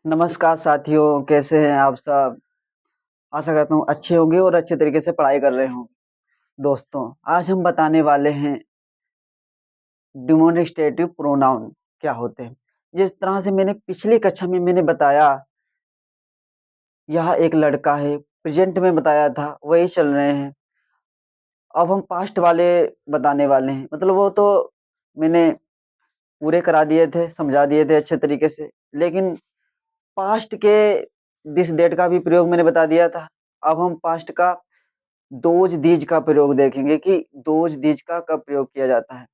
नमस्कार साथियों, कैसे हैं आप सब? आशा करता हूँ अच्छे होंगे और अच्छे तरीके से पढ़ाई कर रहे हों। दोस्तों, आज हम बताने वाले हैं डेमोन्स्ट्रेटिव प्रोनाउन क्या होते हैं। जिस तरह से मैंने पिछली कक्षा में बताया, यह एक लड़का है, प्रेजेंट में बताया था, वही चल रहे हैं। अब हम पास्ट वाले बताने वाले हैं, मतलब वो तो मैंने पूरे करा दिए थे, समझा दिए थे अच्छे तरीके से, लेकिन पास्ट के दिस डेट का भी प्रयोग मैंने बता दिया था। अब हम पास्ट का दोज दीज का प्रयोग देखेंगे कि दोज दीज का कब प्रयोग किया जाता है।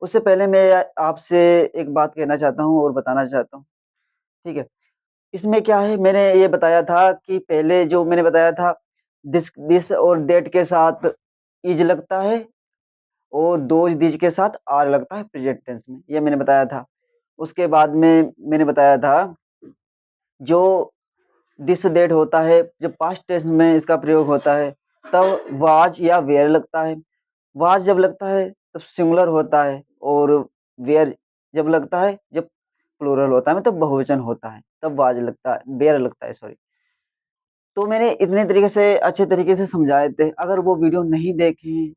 उससे पहले मैं आपसे एक बात कहना चाहता हूँ और बताना चाहता हूँ, ठीक है? इसमें क्या है, मैंने ये बताया था कि पहले जो मैंने बताया था, दिस दिस और दैट के साथ इज लगता है और दोज दीज के साथ आर लगता है प्रेजेंट टेंस में, ये मैंने बताया था। उसके बाद में मैंने बताया था, जो दिस दैट होता है, जब पास्ट टेंस में इसका प्रयोग होता है, तब वाज या वेयर लगता है। वाज जब लगता है तब सिंगुलर होता है, और वेयर जब लगता है, जब प्लूरल होता है, मतलब बहुवचन होता है, तब वाज लगता है, वेयर लगता है, सॉरी। तो मैंने इतने तरीके से अच्छे तरीके से समझाए थे। अगर वो वीडियो नहीं देखे हैं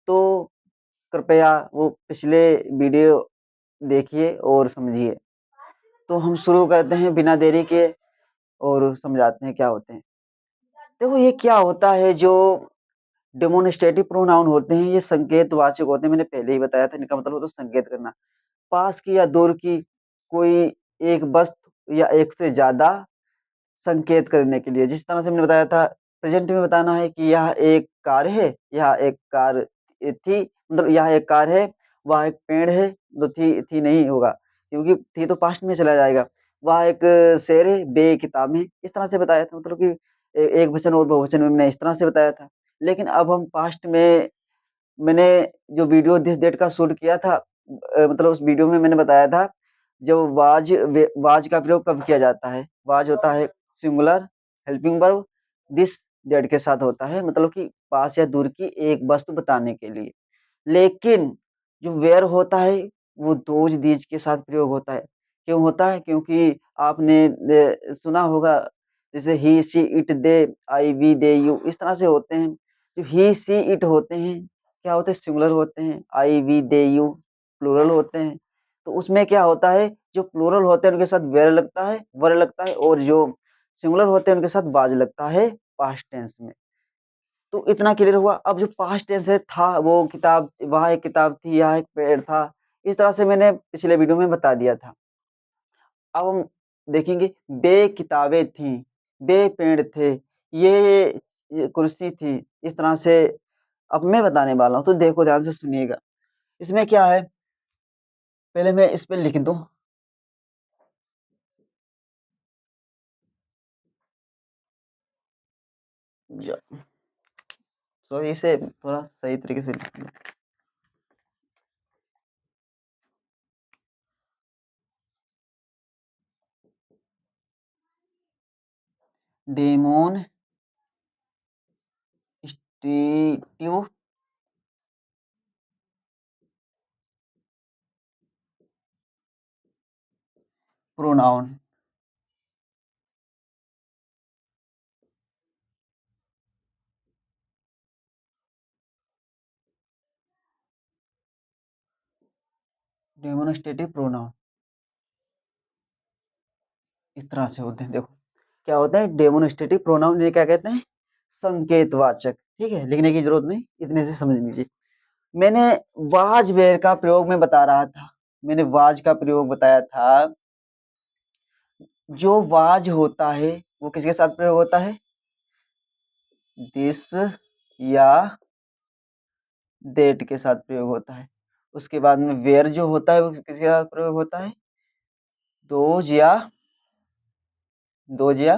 तो कृपया वो पिछले वीडियो देखिए और समझिए। तो हम शुरू करते हैं बिना देरी के और समझाते हैं क्या होते हैं। देखो, ये क्या होता है, जो डेमोन्स्ट्रेटिव प्रोनाउन होते हैं, ये संकेतवाचक होते हैं। मैंने पहले ही बताया था, इनका मतलब होता है संकेत करना। पास की या दूर की कोई एक वस्तु या एक से ज़्यादा संकेत करने के लिए, जिस तरह से मैंने बताया था, प्रेज़ेंट में बताना है कि यह एक कार है, यह एक कार थी, मतलब यह एक कार है, वह एक पेड़ है, तो थी नहीं होगा, क्योंकि थी तो पास्ट में चला जाएगा। वह एक शेर है, बे किताब है, इस तरह से बताया था, मतलब कि एक वचन और बहुवचन में मैंने इस तरह से बताया था। लेकिन अब हम पास्ट में, मैंने जो वीडियो दिस डेट का शूट किया था, मतलब उस वीडियो में मैंने बताया था, जो वाज का प्रयोग कब किया जाता है। वाज होता है singular helping verb, this that के साथ होता है, मतलब कि पास या दूर की एक वस्तु बताने के लिए। लेकिन जो वेयर होता है, वो दोज दीज के साथ प्रयोग होता है। क्यों होता है? क्योंकि आपने सुना होगा, जैसे he, she, it, they, I, we, they, you, इस तरह से होते हैं। जो ही, शी, इट होते हैं, क्या होते हैं? सिंगुलर होते हैं। आई, वी, दे, यू प्लूरल होते हैं। तो उसमें क्या होता है, जो प्लूरल होते हैं उनके साथ वेयर लगता है, वर लगता है, और जो सिंगुलर होते हैं उनके साथ वाज लगता है पास्ट टेंस में। तो इतना क्लियर हुआ। अब जो पास्ट टेंस है, था वो किताब, वहाँ एक किताब थी, यहाँ एक पेड़ था। इस तरह से मैंने पिछले वीडियो में बता दिया था। अब हम देखेंगे, बे किताबें थीं, बे पेड़ थे, ये कुर्सी थी। इस तरह से अब मैं बताने वाला हूँ, तो देखो ध्यान से सुनिएगा। इसमें क्या है, पहले मैं इस पे लिख दूँ। ज सॉरी, इसे थोड़ा सही तरीके से लिख दूँ। Demonstrative pronoun. डेमोन्स्ट्रेटिव प्रोनाउन इस तरह से होते हैं। देखो, क्या होता है डेमोन्स्ट्रेटिव प्रोनाउन, ये क्या कहते हैं? संकेतवाचक। ठीक है, लिखने की जरूरत नहीं, इतने से समझ लीजिए। मैंने वाज वेयर का प्रयोग में बता रहा था, मैंने वाज का प्रयोग बताया था। जो वाज होता है, वो किसके साथ प्रयोग होता है? दिस या डेट के साथ प्रयोग होता है। उसके बाद में वेयर जो होता है, वो किसके साथ प्रयोग होता है? दोज या दोज या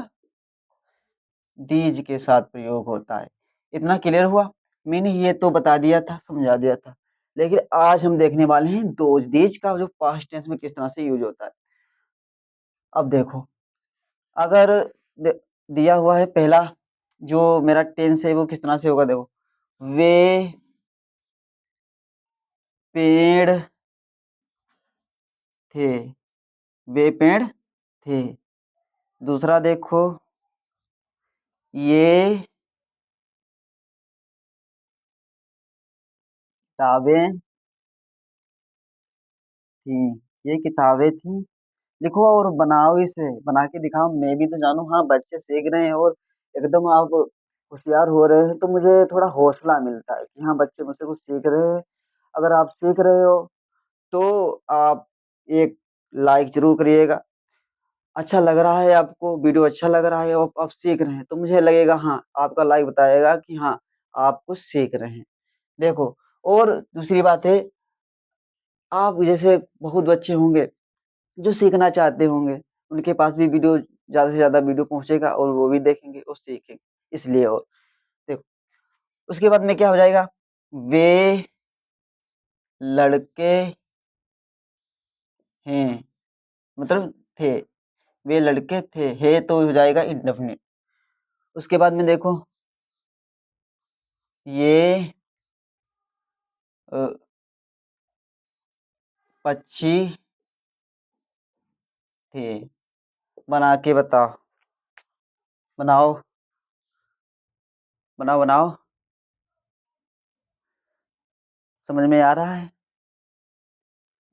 दीज के साथ प्रयोग होता है। इतना क्लियर हुआ? मैंने ये तो बता दिया था, समझा दिया था। लेकिन आज हम देखने वाले हैं दोज दीज का जो पास्ट टेंस में किस तरह से यूज होता है। अब देखो, अगर दिया हुआ है पहला, जो मेरा टेंस है, वो किस तरह से होगा? देखो, वे पेड़ थे, वे पेड़ थे। दूसरा देखो, ये किताबें थी, ये किताबें थी। लिखो और बनाओ, इसे बना के दिखाओ, मैं भी तो जानूँ। हाँ, बच्चे सीख रहे हैं और एकदम आप होशियार हो रहे हैं, तो मुझे थोड़ा हौसला मिलता है कि हाँ, बच्चे मुझसे कुछ सीख रहे हैं। अगर आप सीख रहे हो, तो आप एक लाइक ज़रूर करिएगा। अच्छा लग रहा है आपको, वीडियो अच्छा लग रहा है और आप सीख रहे हैं, तो मुझे लगेगा हाँ, आपका लाइक बताएगा कि हाँ, आप कुछ सीख रहे हैं। देखो, और दूसरी बात है, आप जैसे बहुत बच्चे होंगे जो सीखना चाहते होंगे, उनके पास भी वीडियो ज़्यादा से ज़्यादा वीडियो पहुँचेगा और वो भी देखेंगे और सीखेंगे। इसलिए और देखो, उसके बाद में क्या हो जाएगा, वे लड़के हैं, मतलब थे, वे लड़के थे, है तो हो जाएगा इंडेफिनिट। उसके बाद में देखो, ये अ, पक्षी थे, बना के बताओ, बनाओ, बनाओ, बनाओ, समझ में आ रहा है?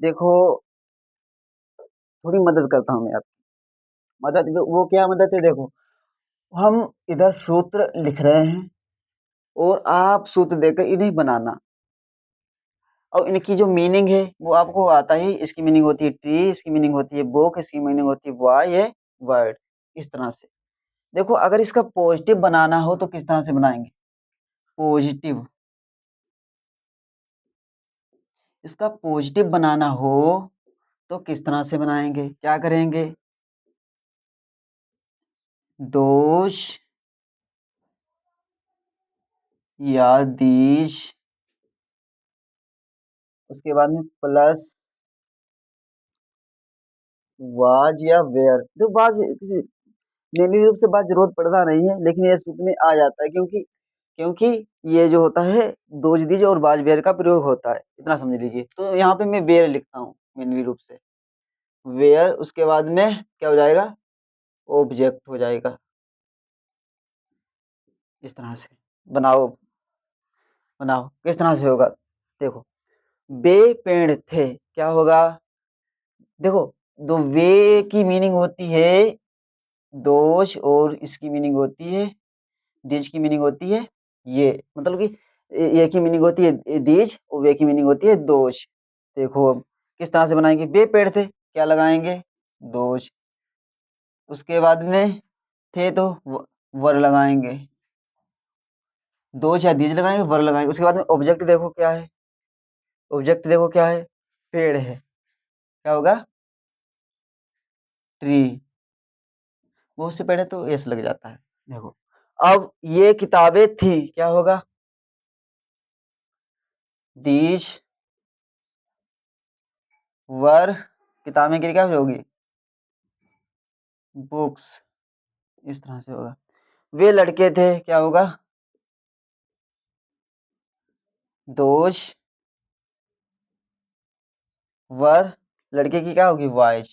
देखो, थोड़ी मदद करता हूँ मैं आपकी। मदद वो क्या मदद है, देखो, हम इधर सूत्र लिख रहे हैं और आप सूत्र देकर इन्हें बनाना, और इनकी जो मीनिंग है वो आपको आता ही। इसकी मीनिंग होती है ट्री, इसकी मीनिंग होती है बुक, इसकी मीनिंग होती है बॉय, ये वर्ड। इस तरह से देखो, अगर इसका पॉजिटिव बनाना हो तो किस तरह से बनाएंगे, पॉजिटिव। इसका पॉजिटिव बनाना हो तो किस तरह से बनाएंगे, क्या करेंगे, दोष या दीज, उसके बाद में प्लस वाज या वेयर। तो वाज किसी मेनली रूप से बात ज़रूरत पड़ता नहीं है, लेकिन ये सूत्र में आ जाता है, क्योंकि क्योंकि ये जो होता है, दोष-दीज और बाज-बेर का प्रयोग होता है, इतना समझ लीजिए। तो यहाँ पे मैं वेयर लिखता हूँ मेनली रूप से, वेयर। उसके बाद में क्या हो जाएगा, ऑब्जेक्ट हो जाएगा। इस तरह से बनाओ, बनाओ, किस तरह से होगा, देखो, बे पेड़ थे, क्या होगा, देखो, दो वे की मीनिंग होती है दोष, और इसकी मीनिंग होती है दीज, की मीनिंग होती है ये, मतलब कि ये की मीनिंग होती है दीज और वे की मीनिंग होती है दोष। देखो, अब किस तरह से बनाएंगे, वे पेड़ थे, क्या लगाएंगे, दोष। उसके बाद में थे तो वर लगाएंगे, दोष या दीज लगाएंगे, वर लगाएंगे। उसके बाद में ऑब्जेक्ट देखो क्या है, ऑब्जेक्ट देखो क्या है, पेड़ है, क्या होगा, ट्री। बहुत से पेड़ है तो एस लग जाता है। देखो, अब ये किताबें थी, क्या होगा, दीज वर, किताबें की क्या होगी, बुक्स। इस तरह से होगा। वे लड़के थे, क्या होगा, दोष वर, लड़के की क्या होगी, वाइज।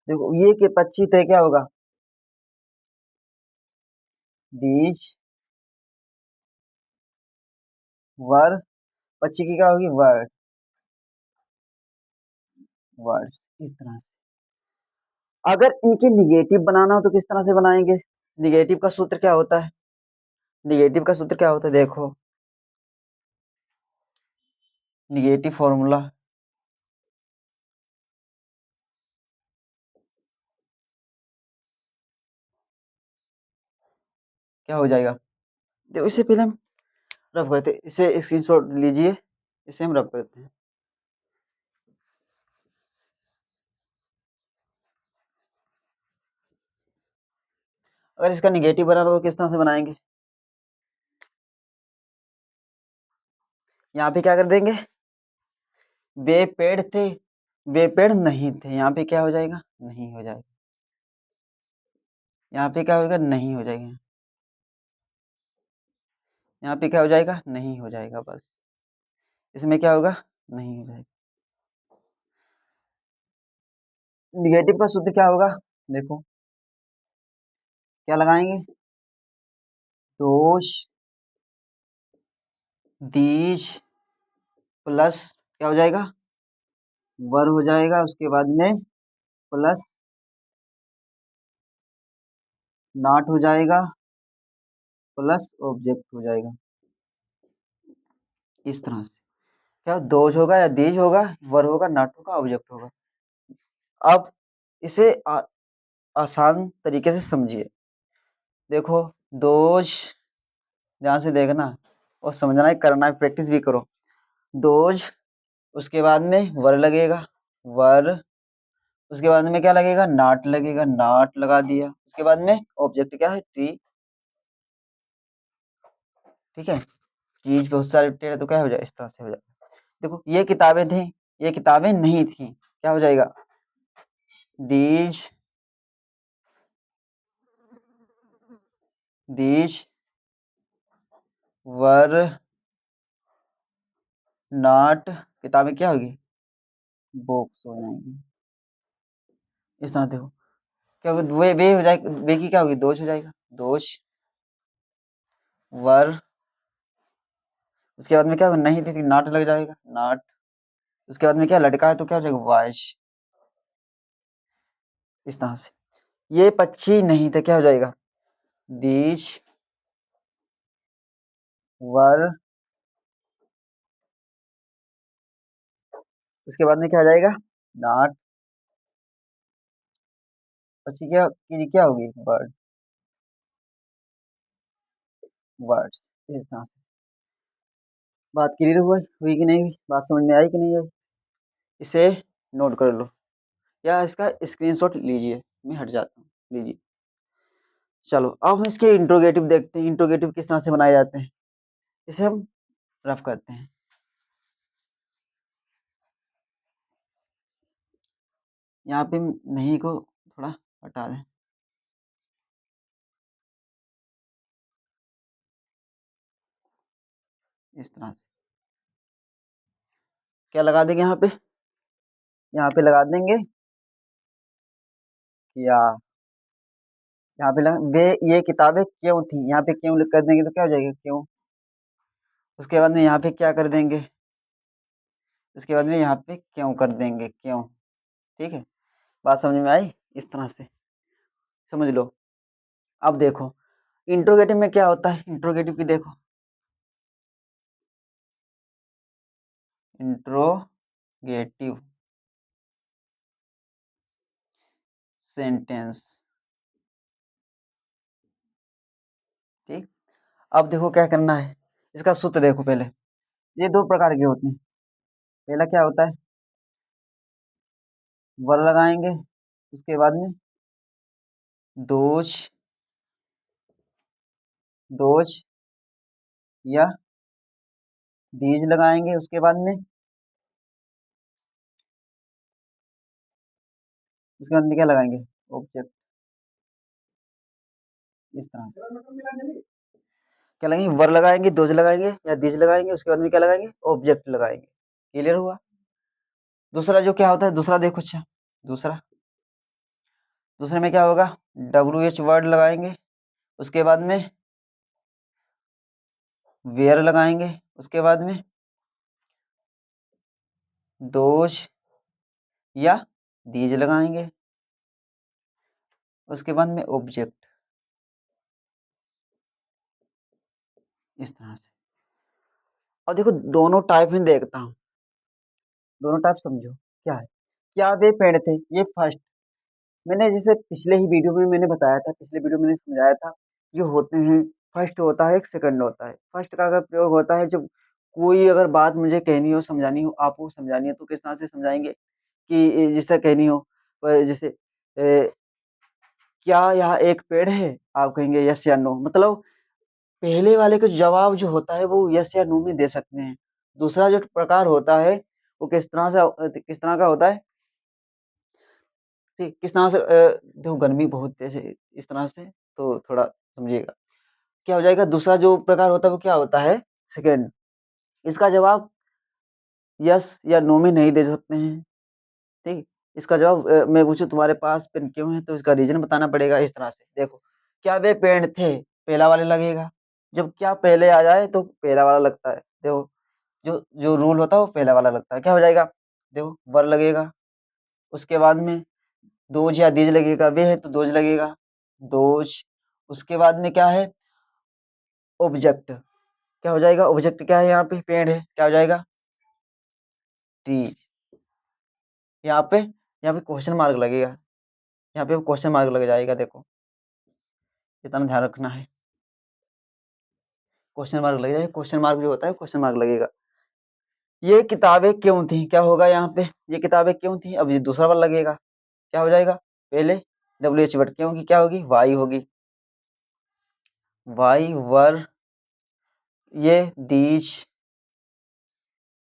देखो, ये के पक्षी थे, क्या होगा, दीज वर, पक्षी की क्या होगी, वर्ड, वर्ड्स। इस तरह से अगर इनके निगेटिव बनाना हो तो किस तरह से बनाएंगे, निगेटिव का सूत्र क्या होता है, निगेटिव का सूत्र क्या होता है, देखो, निगेटिव फॉर्मूला क्या हो जाएगा, देखो, इससे पहले हम रफ करते हैं, इसे स्क्रीनशॉट लीजिए, इसे हम रफ करते हैं। अगर इसका निगेटिव बनाना हो तो किस तरह से बनाएंगे, यहाँ पे क्या कर देंगे, वे पेड़ थे, वे पेड़ नहीं थे, यहाँ पे क्या हो जाएगा, नहीं हो जाएगा, यहाँ पे क्या होगा, नहीं हो जाएगा, यहाँ पे क्या हो जाएगा, नहीं हो जाएगा, बस इसमें क्या होगा, नहीं हो जाएगा। निगेटिव का सूत्र क्या होगा? देखो क्या लगाएंगे? दोष दीज प्लस क्या हो जाएगा? वर हो जाएगा, उसके बाद में प्लस नॉट हो जाएगा, प्लस ऑब्जेक्ट हो जाएगा। इस तरह से क्या दोष होगा या दीज होगा, वर होगा, नॉट होगा, ऑब्जेक्ट होगा। अब इसे आसान तरीके से समझिए। देखो दोष, ध्यान से देखना और समझना है, करना है, प्रैक्टिस भी करो। दोज, उसके बाद में वर लगेगा, वर, उसके बाद में क्या लगेगा? नॉट लगेगा, नॉट लगा दिया, उसके बाद में ऑब्जेक्ट क्या है? ट्री। ठीक है, चीज बहुत सारे टेढ़े तो क्या हो जाए? इस तरह से हो जाए। देखो ये किताबें थी, ये किताबें नहीं थी, क्या हो जाएगा? दीज दीज वर नॉट, किताबें क्या होगी? बुक्स हो जाएंगी। इस तरह देखो क्या होगा? वे हो जाएगा, वे की क्या होगी? दोष हो जाएगा, दोष वर, उसके बाद में क्या होगा? नहीं थी, नॉट लग जाएगा, नॉट, उसके बाद में क्या लड़का है तो क्या हो जाएगा? वाइश। इस तरह से ये पक्षी नहीं थे, क्या हो जाएगा? दीज वर, उसके बाद में क्या आ जाएगा? नॉट, पक्षी क्या की क्या होगी? Bird, words. इस तरह से बात क्लियर हुआ, हुई कि नहीं हुई? बात समझ में आई कि नहीं आई? इसे नोट कर लो या इसका स्क्रीनशॉट लीजिए, मैं हट जाता हूँ, लीजिए। चलो अब हम इसके इंट्रोगेटिव देखते हैं, इंट्रोगेटिव किस तरह से बनाए जाते हैं, इसे हम रफ करते हैं। यहाँ पे नहीं को थोड़ा हटा दें, इस तरह से क्या लगा देंगे? यहाँ पे लगा देंगे या यहाँ पे लगा, वे ये किताबें क्यों थी, यहाँ पे क्यों लिख कर देंगे तो क्या हो जाएगा? क्यों। उसके बाद में यहाँ पे क्या कर देंगे? उसके बाद में यहाँ पे क्यों कर देंगे, क्यों। ठीक है, बात समझ में आई? इस तरह से समझ लो। अब देखो इंट्रोगेटिव में क्या होता है, इंट्रोगेटिव की देखो, इंट्रोगेटिव सेंटेंस। ठीक, अब देखो क्या करना है, इसका सूत्र देखो पहले। ये दो प्रकार के होते हैं। पहला क्या होता है? वर लगाएंगे, उसके बाद में दोष दोष या दीज लगाएंगे, उसके बाद में क्या लगाएंगे? ऑब्जेक्ट। इस तरह से क्या लगाएंगे? वर लगाएंगे, दोज लगाएंगे या दीज लगाएंगे, उसके बाद में क्या लगाएंगे? ऑब्जेक्ट लगाएंगे। क्लियर हुआ? दूसरा जो क्या होता है, दूसरा देखो, अच्छा दूसरा, दूसरे में क्या होगा? WH वर्ड लगाएंगे, उसके बाद में वेयर लगाएंगे, उसके बाद में दोष या दीज लगाएंगे, उसके बाद में ऑब्जेक्ट। इस तरह से अब देखो दोनों टाइप में देखता हूँ, दोनों टाइप समझो क्या है। क्या वे पेड़ थे? ये फर्स्ट, मैंने जैसे पिछले ही वीडियो में मैंने बताया था, पिछले वीडियो में मैंने समझाया था, ये होते हैं, फर्स्ट होता है, एक सेकंड होता है। फर्स्ट का अगर प्रयोग होता है जब कोई अगर बात मुझे कहनी हो, समझानी हो, आपको समझानी है, तो किस तरह से समझाएंगे कि जिससे कहनी हो, जैसे क्या यहाँ एक पेड़ है? आप कहेंगे यस या नो, मतलब पहले वाले का जवाब जो होता है वो यस या नो में दे सकते हैं। दूसरा जो प्रकार होता है वो किस तरह का होता है? ठीक, किस तरह से देखो गर्मी बहुत तेज है, इस तरह से तो थोड़ा समझिएगा। क्या हो जाएगा? दूसरा जो प्रकार होता है वो क्या होता है? सेकंड। इसका जवाब यस या नो में नहीं दे सकते हैं। ठीक, इसका जवाब मैं पूछूँ तुम्हारे पास पेन क्यों है? तो इसका रीज़न बताना पड़ेगा इस तरह से। देखो, क्या वे पेड़ थे? पहला वाला लगेगा। जब क्या पहले आ जाए तो पहला वाला लगता है। देखो, जो जो रूल होता है वो पहला वाला लगता है। क्या हो जाएगा? देखो, वर लगेगा। उसके बाद में दोज या दीज लगेगा। वे है तो दोज लगेगा। दोज। उसके बाद में क्या है? ऑब्जेक्ट। क्या हो जाएगा? ऑब्जेक्ट क्या है यहाँ पे? पेड़ है। क्या हो जाएगा? ट्रीज़। यहाँ पे क्वेश्चन मार्क लगेगा। यहाँ पे क्वेश्चन मार्क लग जाएगा देखो। इतना ध्यान रखना है। क्वेश्चन मार्क लग जाएगा। क्वेश्चन मार्क जो होता है क्वेश्चन मार्क लगेगा। ये किताबें क्यों थी? क्या होगा यहाँ पे? ये किताबें क्यों थी? अब ये दूसरा वाला लगेगा। क्या हो जाएगा? पहले WH बट क्योंकि क्या होगी? वाई होगी। वाई वर ये दीज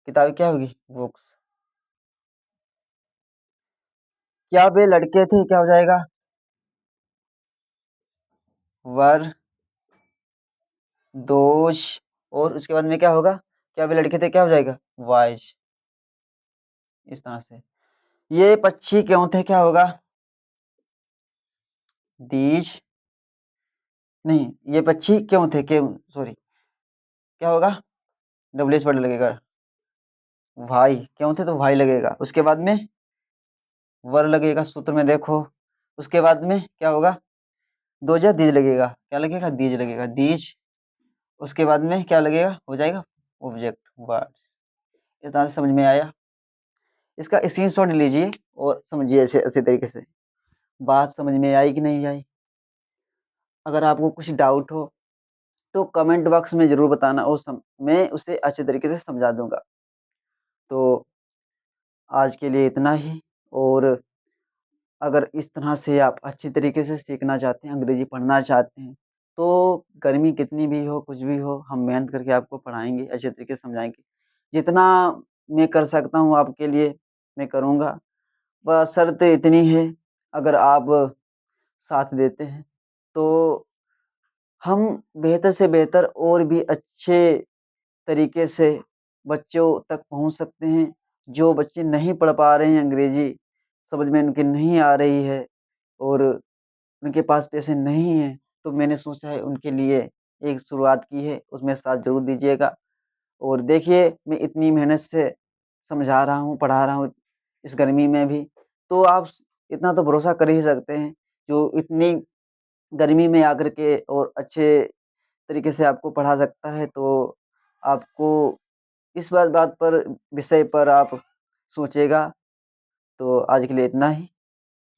किताबें क्या होगी? बुक्स। क्या वे लड़के थे? क्या हो जाएगा? वर दोज। और उसके बाद में क्या होगा? क्या वे लड़के थे? क्या हो जाएगा? वाइज। इस तरह से। ये पक्षी क्यों थे? क्या होगा? दीज। नहीं, ये पक्षी क्यों थे? क्यों सॉरी, क्या होगा? WH वर्ड लगेगा। भाई क्यों थे तो भाई लगेगा। उसके बाद में वर लगेगा सूत्र में देखो। उसके बाद में क्या होगा? दोजा दीज लगेगा। क्या लगेगा? दीज लगेगा। दीज। उसके बाद में क्या लगेगा? हो जाएगा ऑब्जेक्ट वर्ड्स। इस तरह से समझ में आया? इसका स्क्रीनशॉट लीजिए और समझिए ऐसे ऐसे तरीके से। बात समझ में आई कि नहीं आई? अगर आपको कुछ डाउट हो तो कमेंट बॉक्स में ज़रूर बताना और मैं उसे अच्छे तरीके से समझा दूँगा। तो आज के लिए इतना ही। और अगर इस तरह से आप अच्छी तरीके से सीखना चाहते हैं, अंग्रेज़ी पढ़ना चाहते हैं, तो गर्मी कितनी भी हो, कुछ भी हो, हम मेहनत करके आपको पढ़ाएँगे, अच्छे तरीके से समझाएँगे। जितना मैं कर सकता हूँ आपके लिए, मैं करूँगा। बस शर्त इतनी है, अगर आप साथ देते हैं, तो हम बेहतर से बेहतर और भी अच्छे तरीके से बच्चों तक पहुँच सकते हैं। जो बच्चे नहीं पढ़ पा रहे हैं अंग्रेज़ी, समझ में उनके नहीं आ रही है और उनके पास पैसे नहीं हैं, तो मैंने सोचा है उनके लिए एक शुरुआत की है, उसमें साथ ज़रूर दीजिएगा। और देखिए, मैं इतनी मेहनत से समझा रहा हूँ, पढ़ा रहा हूँ इस गर्मी में भी, तो आप इतना तो भरोसा कर ही सकते हैं, जो इतनी गर्मी में आकर के और अच्छे तरीके से आपको पढ़ा सकता है, तो आपको इस बात पर विषय पर आप सोचिएगा। तो आज के लिए इतना ही।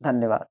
धन्यवाद।